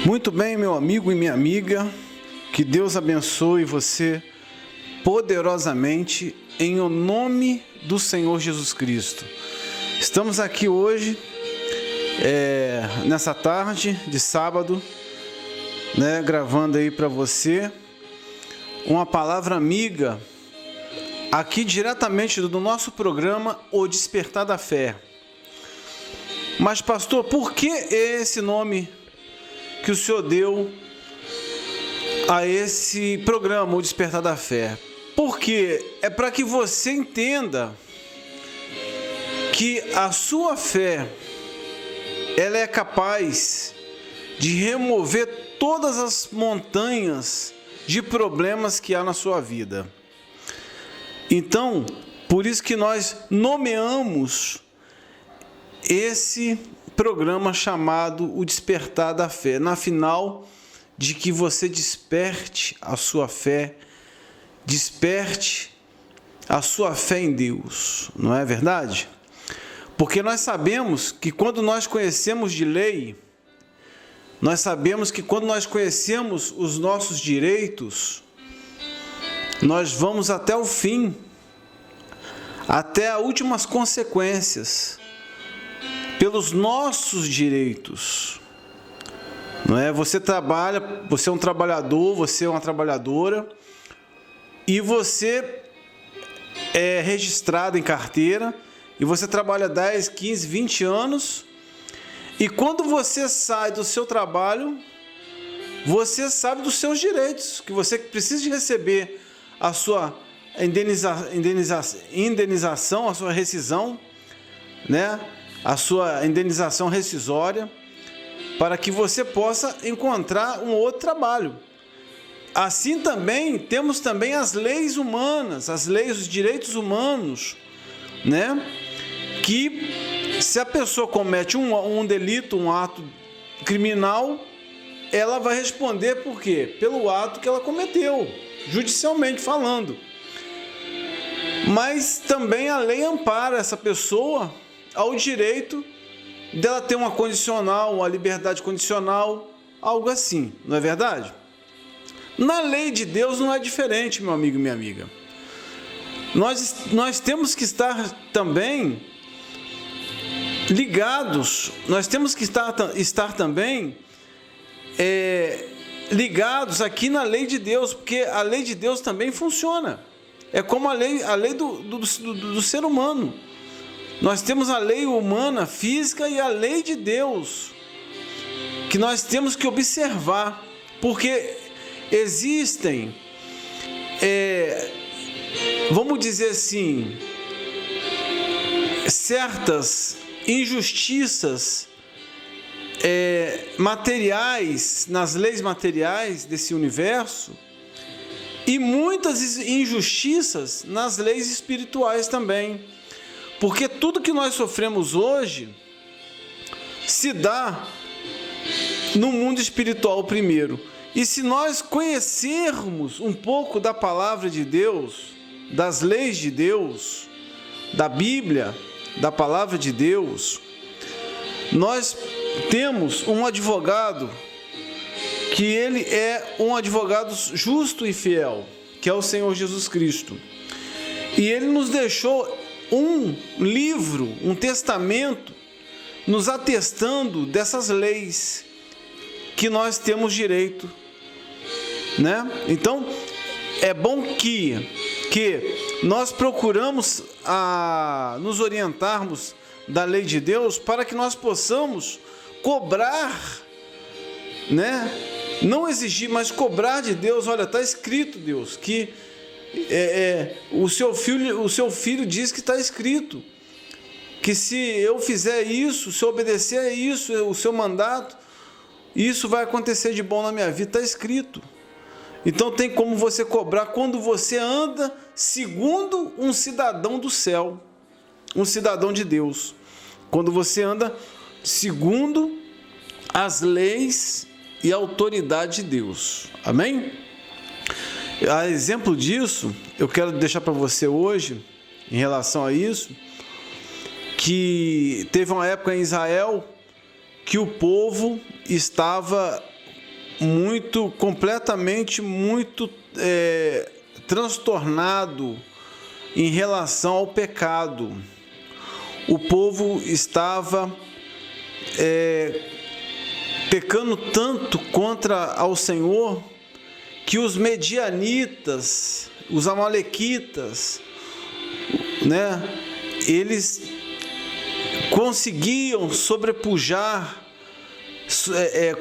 Muito bem, meu amigo e minha amiga, que Deus abençoe você poderosamente em o nome do Senhor Jesus Cristo. Estamos aqui hoje, nessa tarde de sábado, gravando aí para você uma palavra amiga, aqui diretamente do nosso programa O Despertar da Fé. Mas pastor, por que esse nome que o Senhor deu a esse programa, O Despertar da Fé? Porque é para que você entenda que a sua fé, ela é capaz de remover todas as montanhas de problemas que há na sua vida. Então, por isso que nós nomeamos esse programa chamado O Despertar da Fé, na final de que você desperte a sua fé, desperte a sua fé em Deus, não é verdade? Porque nós sabemos que quando nós conhecemos de lei, nós sabemos que quando nós conhecemos os nossos direitos, nós vamos até o fim, até as últimas consequências, pelos nossos direitos. Não é? Você trabalha, você é um trabalhador, você é uma trabalhadora, e você é registrado em carteira, e você trabalha 10, 15, 20 anos, e quando você sai do seu trabalho, você sabe dos seus direitos, que você precisa de receber a sua indenização, a sua rescisão, a sua indenização rescisória, para que você possa encontrar um outro trabalho. Assim também, temos também as leis humanas, as leis, os direitos humanos, que se a pessoa comete um delito, um ato criminal, ela vai responder por quê? Pelo ato que ela cometeu, judicialmente falando. Mas também a lei ampara essa pessoa ao direito dela ter uma condicional, uma liberdade condicional, algo assim, não é verdade? Na lei de Deus não é diferente, meu amigo e minha amiga. Nós temos que estar também ligados, nós temos que estar também ligados aqui na lei de Deus, porque a lei de Deus também funciona. É como a lei do ser humano. Nós temos a lei humana, física, e a lei de Deus, que nós temos que observar, porque existem, vamos dizer assim, certas injustiças materiais, nas leis materiais desse universo, e muitas injustiças nas leis espirituais também. Porque tudo que nós sofremos hoje se dá no mundo espiritual primeiro. E se nós conhecermos um pouco da palavra de Deus, das leis de Deus, da Bíblia, da palavra de Deus, nós temos um advogado que ele é um advogado justo e fiel, que é o Senhor Jesus Cristo. E ele nos deixou um livro, um testamento, nos atestando dessas leis que nós temos direito, Então, é bom que nós procuramos nos orientarmos da lei de Deus para que nós possamos cobrar, Não exigir, mas cobrar de Deus. Olha, está escrito, Deus, que o seu filho diz que está escrito, que se eu fizer isso, se eu obedecer a isso, o seu mandato, isso vai acontecer de bom na minha vida, está escrito. Então tem como você cobrar quando você anda segundo um cidadão do céu, um cidadão de Deus, quando você anda segundo as leis e a autoridade de Deus, amém? A exemplo disso, eu quero deixar para você hoje, em relação a isso, que teve uma época em Israel que o povo estava completamente transtornado em relação ao pecado. O povo estava pecando tanto contra ao Senhor que os medianitas, os amalequitas, né, eles conseguiam sobrepujar,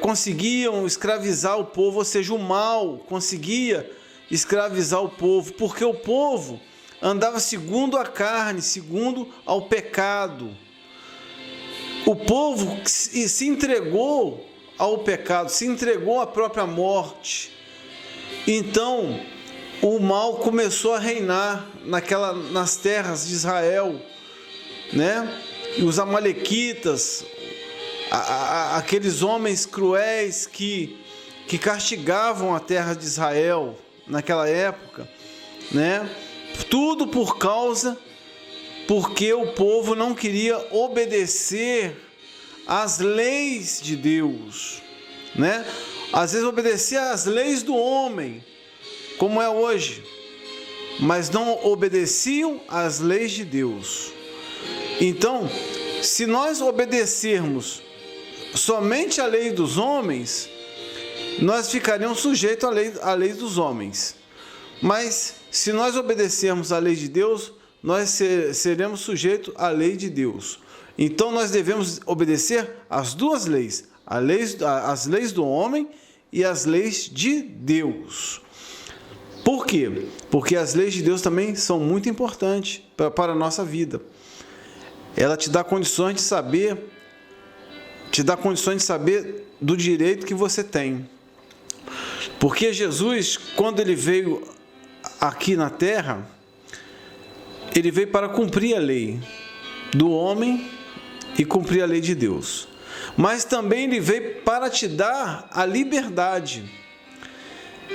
conseguiam escravizar o povo, ou seja, o mal conseguia escravizar o povo, porque o povo andava segundo a carne, segundo ao pecado. O povo se entregou ao pecado, se entregou à própria morte. Então, o mal começou a reinar nas terras de Israel, né? E os amalequitas, aqueles homens cruéis que castigavam a terra de Israel naquela época, né? Tudo porque o povo não queria obedecer às leis de Deus, né? Às vezes obedecia às leis do homem, como é hoje, mas não obedeciam às leis de Deus. Então, se nós obedecermos somente à lei dos homens, nós ficaríamos sujeitos à lei dos homens. Mas se nós obedecermos à lei de Deus, nós seremos sujeitos à lei de Deus. Então nós devemos obedecer às duas leis, as leis do homem e as leis de Deus. Por quê? Porque as leis de Deus também são muito importantes para a nossa vida. Ela te dá condições de saber do direito que você tem. Porque Jesus, quando ele veio aqui na terra, ele veio para cumprir a lei do homem e cumprir a lei de Deus. Mas também ele veio para te dar a liberdade.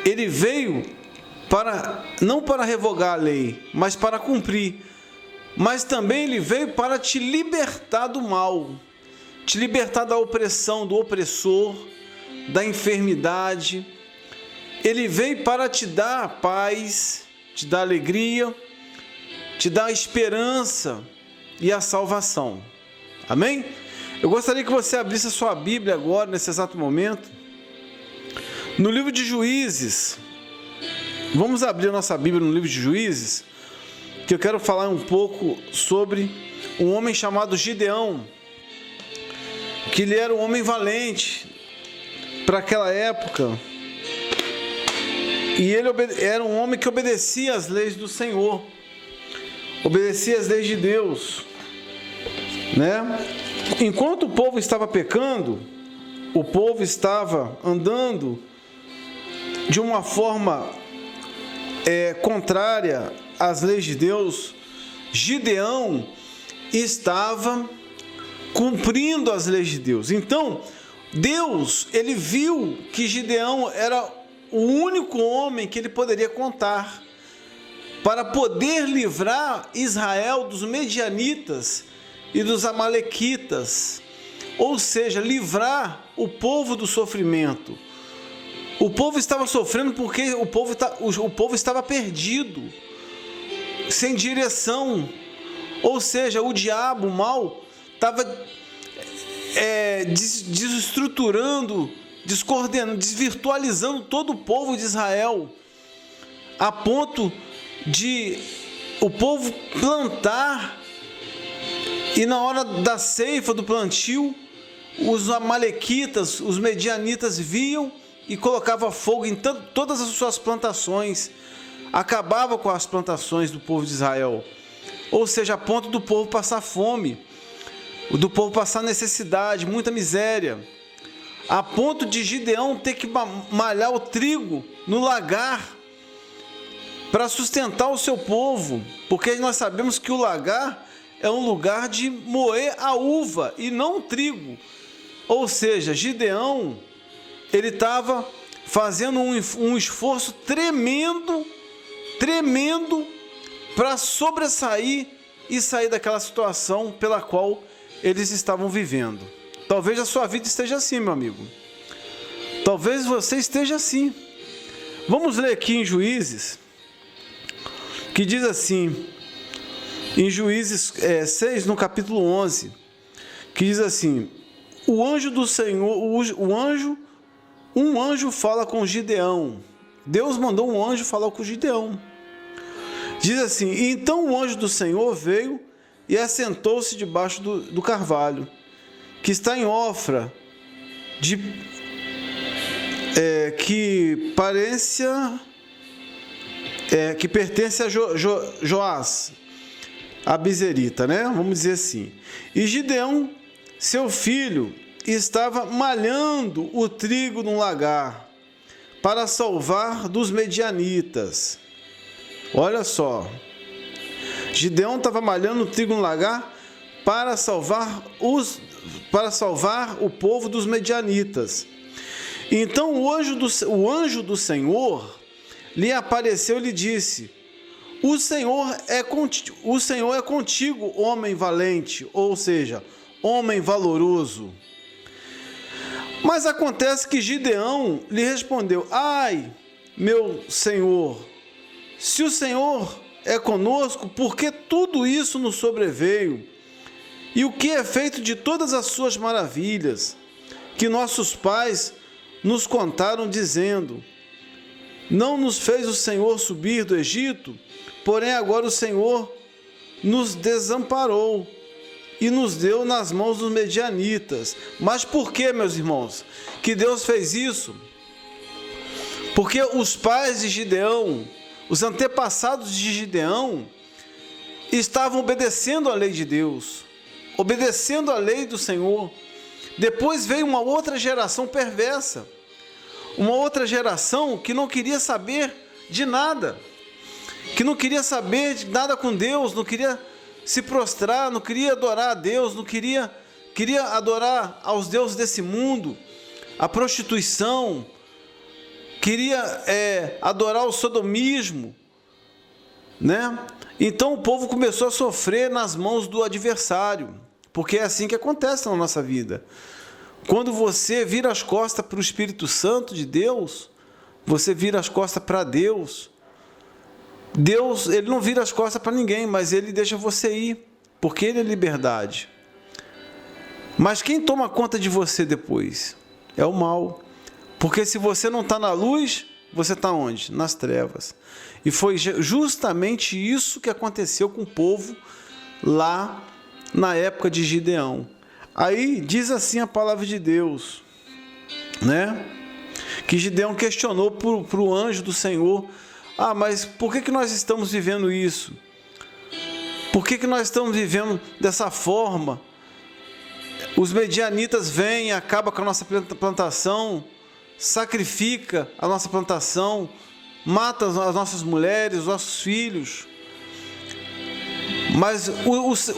Ele veio não para revogar a lei, mas para cumprir. Mas também ele veio para te libertar do mal, te libertar da opressão, do opressor, da enfermidade. Ele veio para te dar paz, te dar alegria, te dar esperança e a salvação. Amém? Eu gostaria que você abrisse a sua Bíblia agora, nesse exato momento, no livro de Juízes. Vamos abrir a nossa Bíblia no livro de Juízes, que eu quero falar um pouco sobre um homem chamado Gideão, que ele era um homem valente para aquela época, e ele era um homem que obedecia às leis do Senhor, obedecia às leis de Deus, né? Enquanto o povo estava pecando, o povo estava andando de uma forma contrária às leis de Deus. Gideão estava cumprindo as leis de Deus. Então, Deus, ele viu que Gideão era o único homem que ele poderia contar para poder livrar Israel dos medianitas e dos amalequitas, ou seja, livrar o povo do sofrimento. O povo estava sofrendo porque o povo estava perdido, sem direção, ou seja, o diabo, o mal, estava desestruturando, descoordenando, desvirtualizando todo o povo de Israel, a ponto de o povo plantar, e na hora da ceifa, do plantio, os amalequitas, os medianitas viam e colocavam fogo em todas as suas plantações, acabava com as plantações do povo de Israel, ou seja, a ponto do povo passar fome, do povo passar necessidade, muita miséria, a ponto de Gideão ter que malhar o trigo no lagar para sustentar o seu povo, porque nós sabemos que o lagar é um lugar de moer a uva e não o trigo. Ou seja, Gideão, ele estava fazendo um esforço tremendo para sobressair e sair daquela situação pela qual eles estavam vivendo. Talvez a sua vida esteja assim, meu amigo. Talvez você esteja assim. Vamos ler aqui em Juízes, que diz assim, em Juízes 6, no capítulo 11, que diz assim: o anjo do Senhor, um anjo fala com Gideão. Deus mandou um anjo falar com Gideão. Diz assim: então o anjo do Senhor veio e assentou-se debaixo do carvalho, que está em Ofra, que pertence a Joás, a Bizerita, né? Vamos dizer assim. E Gideão, seu filho, estava malhando o trigo num lagar para salvar dos medianitas. Olha só, Gideão estava malhando o trigo no lagar para salvar o povo dos medianitas. Então o anjo do Senhor lhe apareceu e lhe disse: o Senhor é contigo, homem valente, ou seja, homem valoroso. Mas acontece que Gideão lhe respondeu: ai, meu Senhor, se o Senhor é conosco, por que tudo isso nos sobreveio? E o que é feito de todas as suas maravilhas, que nossos pais nos contaram, dizendo: não nos fez o Senhor subir do Egito? Porém agora o Senhor nos desamparou e nos deu nas mãos dos medianitas. Mas por que, meus irmãos, que Deus fez isso? Porque os pais de Gideão, os antepassados de Gideão, estavam obedecendo a lei de Deus, obedecendo a lei do Senhor. Depois veio uma outra geração perversa, uma outra geração que não queria saber de nada, que não queria saber de nada com Deus, não queria se prostrar, não queria adorar a Deus, queria adorar aos deuses desse mundo, a prostituição, queria adorar o sodomismo, né? Então o povo começou a sofrer nas mãos do adversário, porque é assim que acontece na nossa vida. Quando você vira as costas para o Espírito Santo de Deus, você vira as costas para Deus. Deus, ele não vira as costas para ninguém, mas ele deixa você ir, porque ele é liberdade. Mas quem toma conta de você depois? É o mal. Porque se você não está na luz, você está onde? Nas trevas. E foi justamente isso que aconteceu com o povo lá na época de Gideão. Aí diz assim a palavra de Deus, né? Que Gideão questionou para o anjo do Senhor: ah, mas por que nós estamos vivendo isso? Por que nós estamos vivendo dessa forma? Os medianitas vêm e acabam com a nossa plantação, sacrifica a nossa plantação, mata as nossas mulheres, os nossos filhos. Mas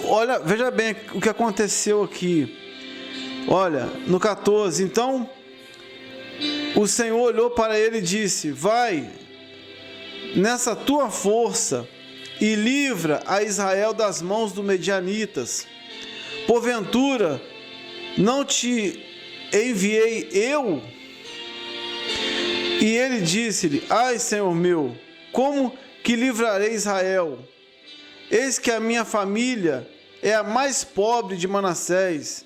olha, veja bem o que aconteceu aqui. Olha, no 14, então o Senhor olhou para ele e disse: vai nessa tua força e livra a Israel das mãos dos medianitas. Porventura não te enviei eu? E ele disse-lhe: ai, Senhor meu, como que livrarei Israel? Eis que a minha família é a mais pobre de Manassés,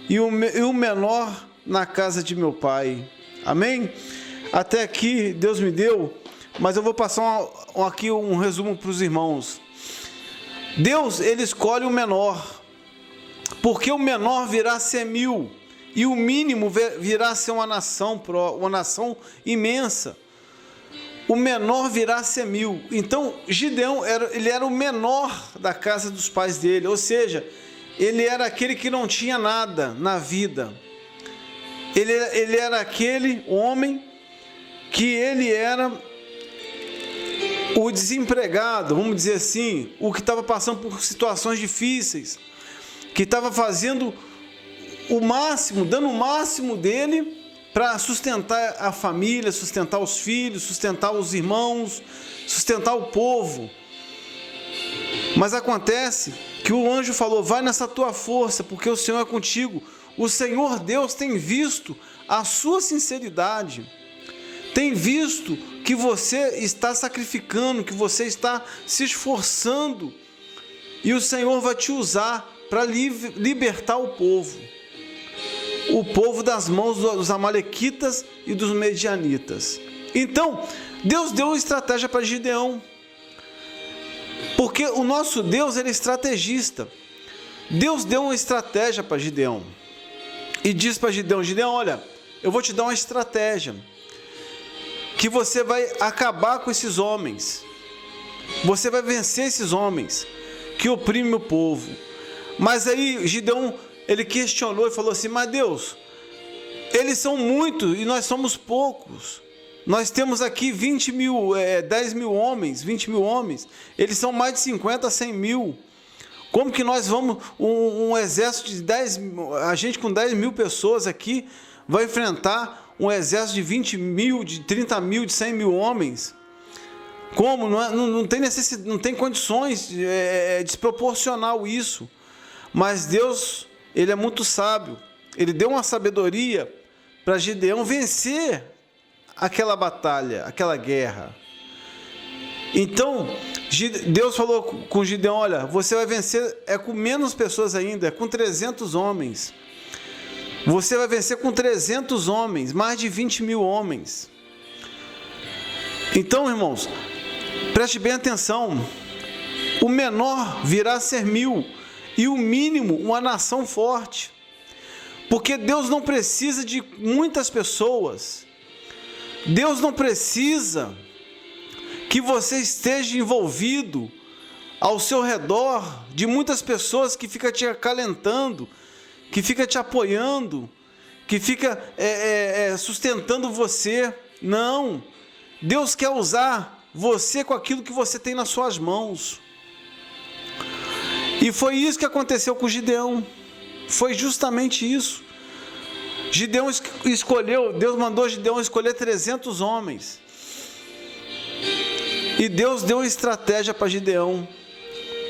e o menor na casa de meu pai. Amém? Até aqui Deus me deu, mas eu vou passar aqui um resumo para os irmãos. Deus, ele escolhe o menor, porque o menor virá a ser 1000, e o mínimo virá a ser uma nação imensa. O menor virá a ser 1000. Então Gideão ele era o menor da casa dos pais dele, ou seja, ele era aquele que não tinha nada na vida. Ele era aquele homem que ele era o desempregado, vamos dizer assim, o que estava passando por situações difíceis, que estava fazendo o máximo, dando o máximo dele para sustentar a família, sustentar os filhos, sustentar os irmãos, sustentar o povo. Mas acontece que o anjo falou: vai nessa tua força, porque o Senhor é contigo. o Senhor Deus tem visto a sua sinceridade, tem visto que você está sacrificando, que você está se esforçando, e o Senhor vai te usar para libertar o povo das mãos dos amalequitas e dos medianitas. Então, Deus deu uma estratégia para Gideão, porque o nosso Deus, ele é estrategista. Deus deu uma estratégia para Gideão e diz para Gideão: Gideão, olha, eu vou te dar uma estratégia que você vai acabar com esses homens, você vai vencer esses homens que oprimem o povo. Mas aí Gideão, ele questionou e falou assim: mas Deus, eles são muitos e nós somos poucos. Nós temos aqui 10 mil homens, 20 mil homens. Eles são mais de 50 a 100 mil. Como que nós vamos, um exército de 10, a gente com 10 mil pessoas aqui, vai enfrentar um exército de 20 mil, de 30 mil, de 100 mil homens? Como? Não tem necessidade, não tem condições, desproporcional isso. Mas Deus, ele é muito sábio. Ele deu uma sabedoria para Gideão vencer aquela batalha, aquela guerra. Então, Deus falou com Gideão: olha, você vai vencer com menos pessoas ainda, com 300 homens. Você vai vencer com 300 homens, mais de 20 mil homens. Então, irmãos, preste bem atenção. O menor virá a ser 1000, e o mínimo uma nação forte. Porque Deus não precisa de muitas pessoas. Deus não precisa que você esteja envolvido ao seu redor de muitas pessoas que ficam te acalentando, que ficam te apoiando, que ficam sustentando você. Não. Deus quer usar você com aquilo que você tem nas suas mãos. E foi isso que aconteceu com Gideão. Foi justamente isso. Gideão escolheu, Deus mandou Gideão escolher 300 homens. E Deus deu uma estratégia para Gideão,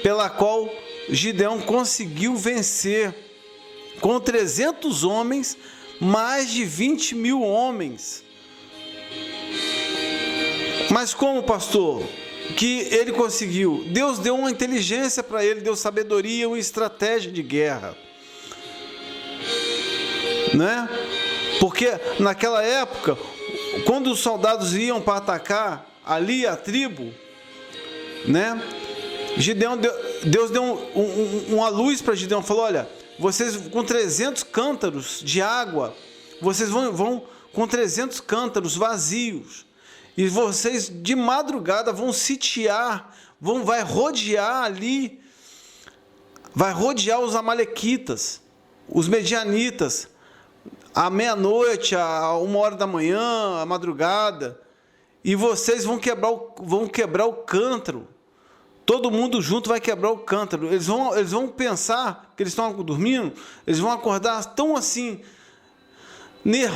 pela qual Gideão conseguiu vencer com 300 homens, mais de 20 mil homens. Mas como, pastor, que ele conseguiu? Deus deu uma inteligência para ele, deu sabedoria, uma estratégia de guerra. Né? Porque naquela época, quando os soldados iam para atacar ali a tribo, né? Deus deu uma luz para Gideão, falou: olha, vocês com 300 cântaros de água, vocês vão com 300 cântaros vazios, e vocês de madrugada vão sitiar, vai rodear ali, vai rodear os amalequitas, os medianitas, à meia-noite, à 1h da manhã, à madrugada, e vocês vão quebrar o cântaro. Todo mundo junto vai quebrar o cântaro. Eles vão pensar que eles estão dormindo, eles vão acordar tão assim, nervosos,